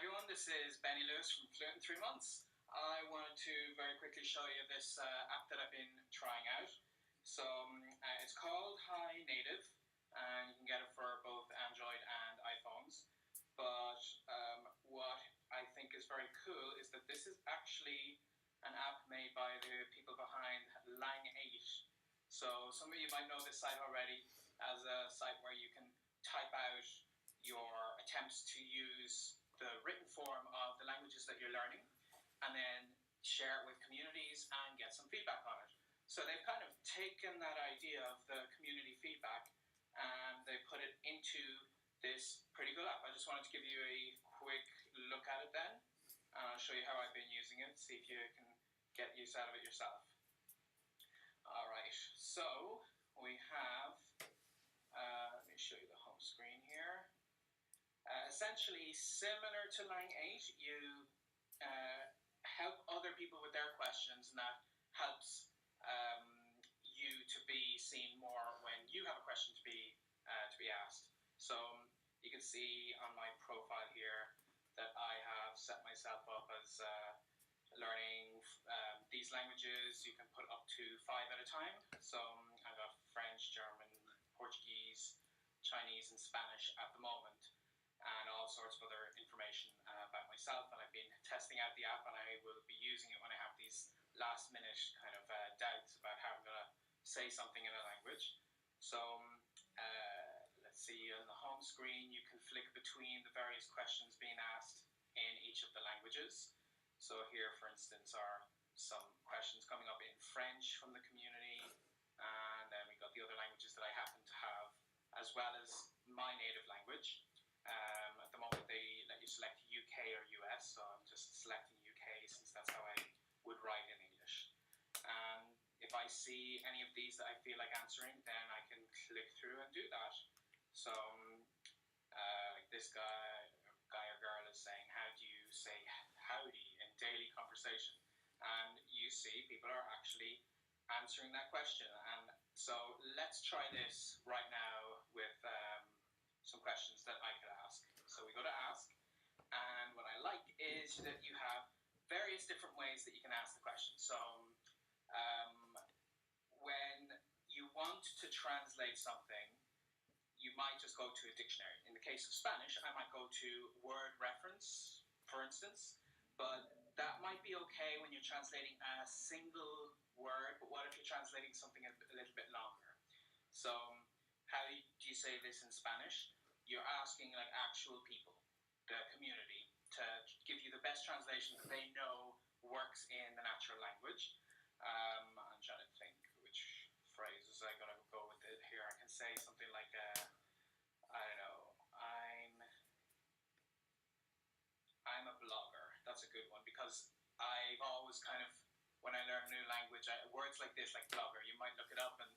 everyone, this is Benny Lewis from Fluent in 3 Months. I wanted to very quickly show you this app that I've been trying out. So it's called Hi Native, and you can get it for both Android and iPhones. But what I think is very cool is that this is actually an app made by the people behind Lang8. So some of you might know this site already as a site where you can type out your attempts to use the written form of the languages that you're learning and then share it with communities and get some feedback on it. So they've kind of taken that idea of the community feedback and they put it into this pretty cool app. I just wanted to give you a quick look at it then. I'll show you how I've been using it, see if you can get use out of it yourself. Alright, so we have, let me show you the home screen here. Essentially, similar to Lang8, you help other people with their questions, and that helps you to be seen more when you have a question to be asked. So you can see on my profile here that I have set myself up as learning these languages. You can put up to 5 at a time. So I've got French, German, Portuguese, Chinese, and Spanish at the moment, and all sorts of other information about myself. And I've been testing out the app, and I will be using it when I have these last-minute kind of doubts about how I'm going to say something in a language. So let's see, on the home screen, you can flick between the various questions being asked in each of the languages. So here, for instance, are some questions coming up in French from the community, and then we've got the other languages that I happen to have, as well as my native language. At the moment, they let you select UK or US, so I'm just selecting UK since that's how I would write in English. And if I see any of these that I feel like answering, then I can click through and do that. So like this guy or girl is saying, how do you say howdy in daily conversation? And you see people are actually answering that question. And so let's try this right now with some questions that I could ask. So we go to ask, and what I like is that you have various different ways that you can ask the question. So when you want to translate something, you might just go to a dictionary. In the case of Spanish, I might go to word reference, for instance, but that might be okay when you're translating a single word, but what if you're translating something a little bit longer? So how do you say this in Spanish? You're asking like actual people, the community, to give you the best translation that they know works in the natural language. I'm trying to think which phrases I'm going to go with it here. I can say something like, I don't know, I'm a blogger. That's a good one, because I've always kind of, when I learn a new language, words like this, like blogger, you might look it up and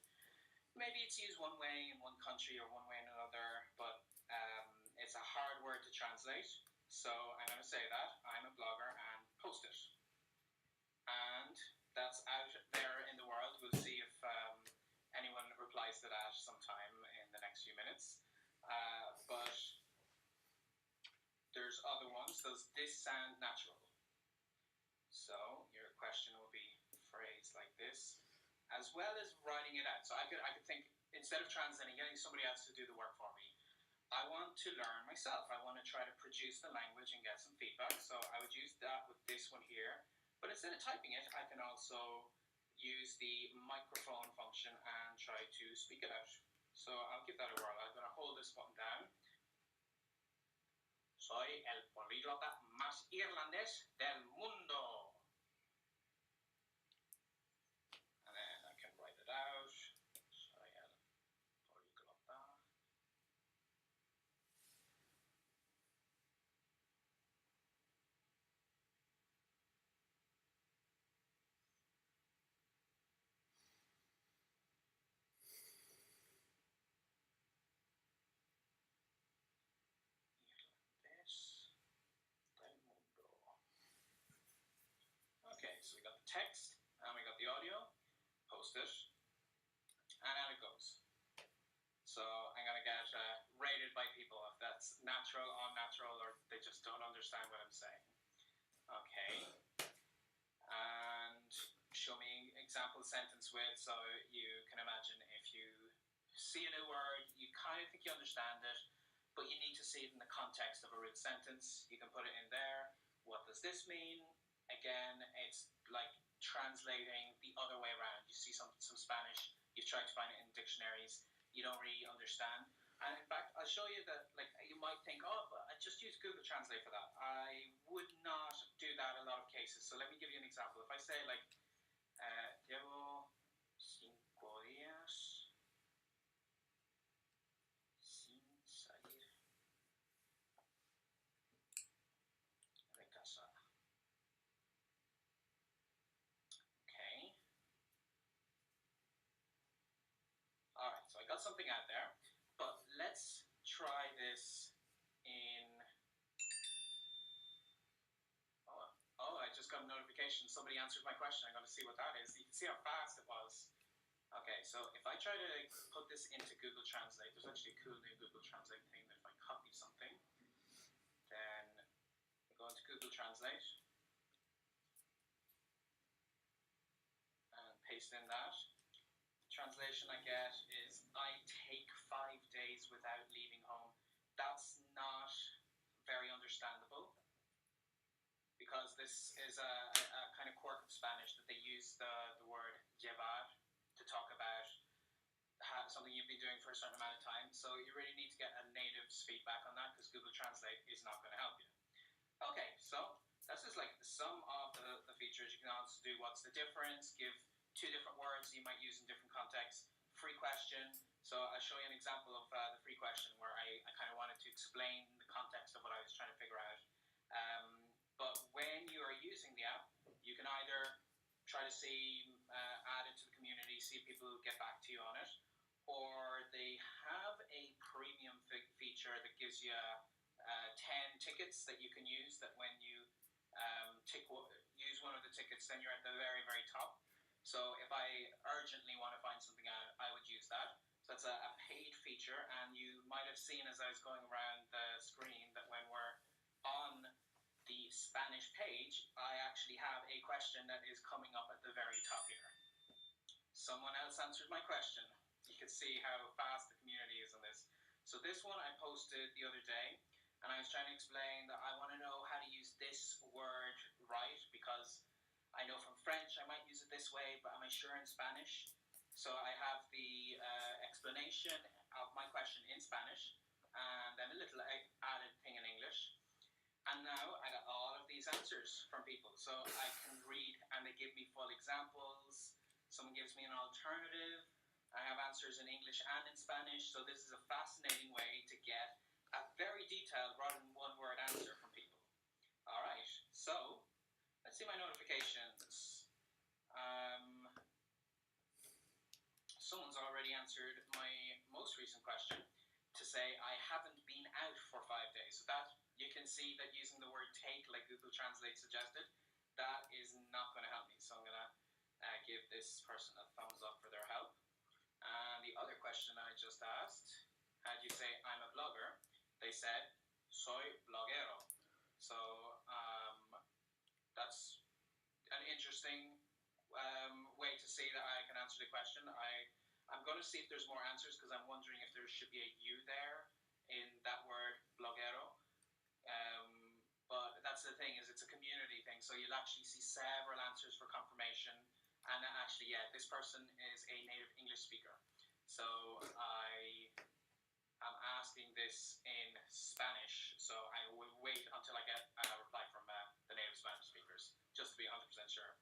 maybe it's used one way in one country or one way in another, but it's a hard word to translate. So I'm going to say that, I'm a blogger, and post it. And that's out there in the world. We'll see if anyone replies to that sometime in the next few minutes. But there's other ones. Does this sound natural? So your question will be phrased like this, as well as writing it out. So I could think, instead of translating, getting somebody else to do the work for me, I want to learn myself. I want to try to produce the language and get some feedback. So I would use that with this one here. But instead of typing it, I can also use the microphone function and try to speak it out. So I'll give that a whirl. I'm going to hold this button down. Soy el políglota más irlandés del mundo. And then I can write it out. Soy el políglota. Okay, so we got the text, and we got the audio, post it, and out it goes. So I'm going to get rated by people if that's natural, unnatural, or they just don't understand what sentence with. So you can imagine if you see a new word, you kind of think you understand it, but you need to see it in the context of a root sentence. You can put it in there. What does this mean? Again, it's like translating the other way around. You see some Spanish, you've tried to find it in dictionaries, you don't really understand. And in fact, I'll show you that, like, you might think, oh, but I just use Google Translate for that. I would not do that in a lot of cases. So let me give you an example. If I say, like, llevo 5 días sin salir de casa. Okay. All right, so I got something out there, but let's try this in... Oh, I just got a notification. Somebody answered my question. I'm going to see what that is. You can see how fast it was. Okay, so if I try to put this into Google Translate, there's actually a cool new Google Translate thing that if I copy something, then I go into Google Translate and paste in that. The translation I get is, I take 5 days without leaving home. That's not very understandable, because this is a kind of quirk of Spanish that they use the word llevar to talk about something you've been doing for a certain amount of time. So you really need to get a native's feedback on that, because Google Translate is not going to help you. Okay, so that's just like some of the features. You can also do what's the difference, give 2 different words you might use in different contexts. Free question. So I'll show you an example of the free question where I kind of wanted to explain the context of what I was trying to figure out. But when you are using the app, you can either try to see, add it to the community, see if people get back to you on it, or they have a premium feature that gives you 10 tickets that you can use, that when you use one of the tickets, then you're at the very, very top. So if I urgently want to find something out, I would use that. So that's a paid feature, and you might have seen as I was going around the screen that when we're on the Spanish page, I actually have a question that is coming up at the very top here. Someone else answered my question. You can see how fast the community is on this. So this one I posted the other day, and I was trying to explain that I want to know how to use this word right, because I know from French I might use it this way, but am I sure in Spanish? So I have the explanation of my question in Spanish, and then a little added thing in English. And now I got all of these answers from people. So I can read, and they give me full examples. Someone gives me an alternative. I have answers in English and in Spanish. So this is a fascinating way to get a very detailed, rather than one-word answer from people. All right, so let's see my notifications. Someone's already answered my most recent question to say I haven't been out for 5 days. So that, you can see that using the word take, like Google Translate suggested, that is not going to help me. So I'm going to give this person a thumbs up for their help. And the other question I just asked, how do you say I'm a blogger? They said, soy bloguero. So that's an interesting way to see that I can answer the question. I'm going to see if there's more answers, because I'm wondering if there should be a U there in that word, bloguero. But that's the thing, is it's a community thing, so you'll actually see several answers for confirmation. And actually, yeah, this person is a native English speaker. So I am asking this in Spanish, so I will wait until I get a reply from the native Spanish speakers, just to be 100% sure.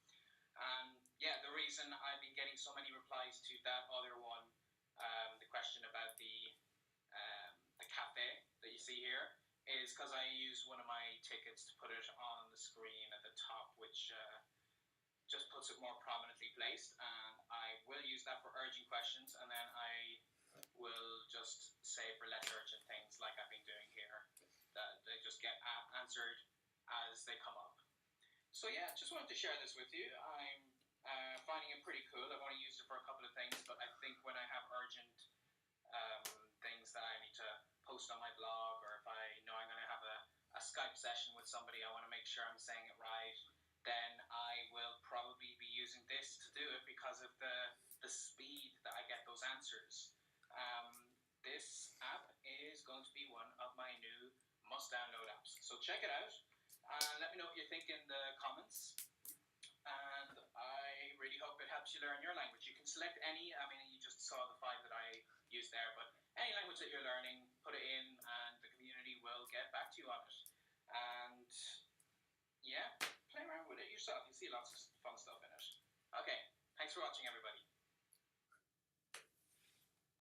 Yeah, the reason I've been getting so many replies to that other one, the question about the cafe that you see here, is because I use one of my tickets to put it on the screen at the top, which just puts it more prominently placed. And I will use that for urgent questions, and then I will just say for less urgent things like I've been doing here, that they just get answered as they come up. So yeah, just wanted to share this with you. I'm finding it pretty cool. I've only used it for a couple of things, but I think when I have urgent things that I need to post on my blog, or if I know I'm going to have a Skype session with somebody, I want to make sure I'm saying it right, then I will probably be using this to do it, because of the speed that I get those answers. This app is going to be one of my new must-download apps. So check it out and let me know what you think in the comments. And I really hope it helps you learn your language. You can select any. I mean, you just saw the 5 that I used there, but any language that you're learning, put it in, and the community will get back to you on it. And yeah, play around with it yourself. You see lots of fun stuff in it. Okay, thanks for watching, everybody.